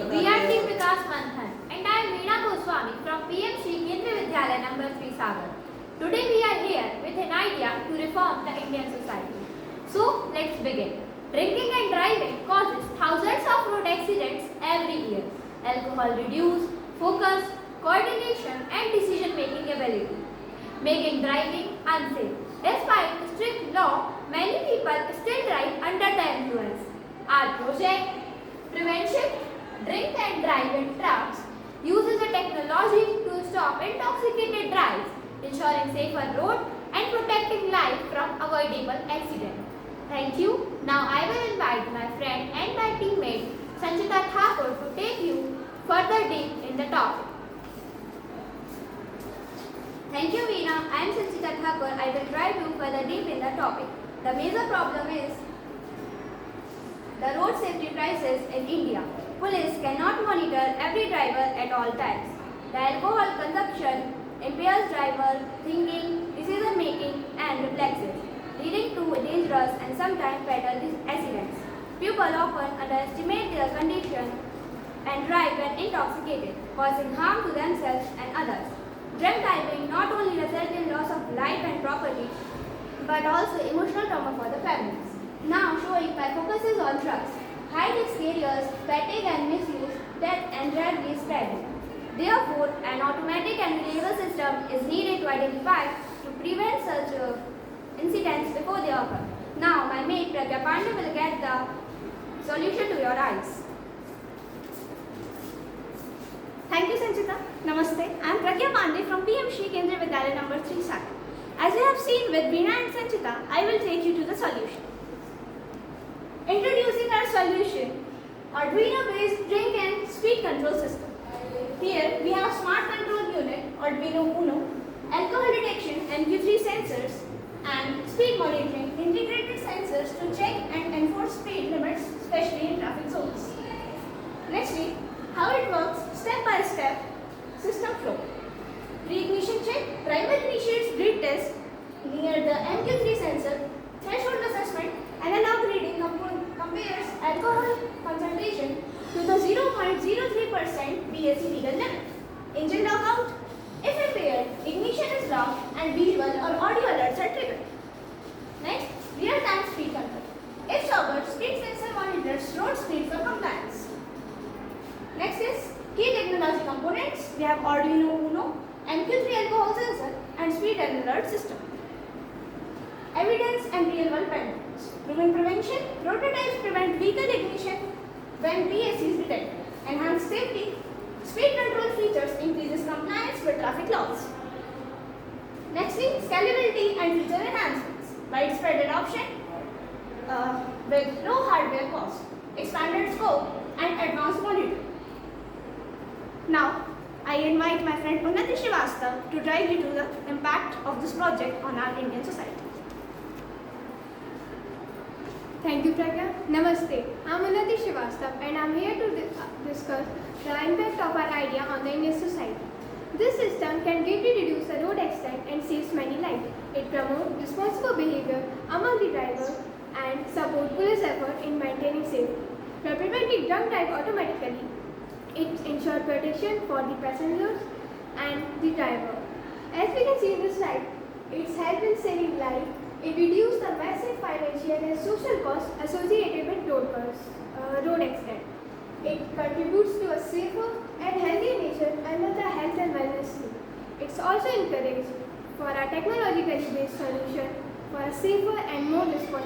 We are Team Vikas Manthan and I am Veena Goswami from PM Shri Kendriya Vidyalaya number 3 Sagar. Today we are here with an idea to reform the Indian society. So let's begin. Drinking and driving causes thousands of road accidents every year. Alcohol reduces focus, coordination and decision making ability, making driving unsafe. Despite strict law, many people still drive under the influence. Our project, Prevention, Drink and Drive in Trucks, uses a technology to stop intoxicated drives, ensuring safer road and protecting life from avoidable accident. Thank you. Now I will invite my friend and my teammate Sanchita Thakur to take you further deep in the topic. Thank you, Veena. I am Sanchita Thakur. I will drive you further deep in the topic. The major problem is the road safety crisis in India. Police cannot monitor every driver at all times. The alcohol consumption impairs driver thinking, decision making and reflexes, leading to dangerous and sometimes fatal accidents. People often underestimate their condition and drive when intoxicated, causing harm to themselves and others. Drunk driving not only results in loss of life and property, but also emotional trauma for the families. Now showing my focus is on drugs, high risk areas, fatigue and misuse, death and rarely spreading. Therefore, an automatic and reliable system is needed to identify to prevent such incidents before they occur. Now my mate Pragya Pandey will get the solution to your eyes. Thank you, Sanchita. Namaste. I am Pragya Pandey from PM Shri Kendriya Vidyalaya number 3 Sagar. As you have seen with Veena and Sanchita, I will take you to the solution. Introducing our solution, Arduino-based drink and speed control system. Here we have smart control unit, Arduino Uno, alcohol detection MQ3 sensors, and speed monitoring integrated sensors to check and enforce speed limits, especially in traffic zones. Nextly, how it works step by step system flow. Pre-ignition check, driver initiates grid test near the MQ3 sensor, threshold assessment, analog reading compares alcohol concentration to the 0.03% BSE legal limit. Engine lockout, if impaired, ignition is locked and visual or audio alerts are triggered. Next, real-time speed control. If sober, speed sensor monitors road speed for compliance. Next is key technology components. We have Arduino Uno, MQ3 alcohol sensor and speed alert system. Evidence and real-world benefits. Proving prevention, prototypes prevent vehicle ignition when BSE is detected. Enhance safety, speed control features increases compliance with traffic laws. Nextly, scalability and feature enhancements. Widespread adoption with low hardware cost, expanded scope and advanced monitoring. Now, I invite my friend Unnati Srivastav to drive you to the impact of this project on our Indian society. Thank you, Pragya. Namaste. I am Unnati Srivastav and I am here to discuss the impact of our idea on the Indian society. This system can greatly reduce the road accident and saves many lives. It promotes responsible behavior among the driver and supports police effort in maintaining safety. By preventing drunk drive automatically, it ensures protection for the passengers and the driver. As we can see in this slide, it's helped in saving life. It reduces the massive financial and social costs associated with road accident. It contributes to a safer and healthier nation under the health and wellness scheme. It's also encouraged for a technologically based solution for a safer and more responsible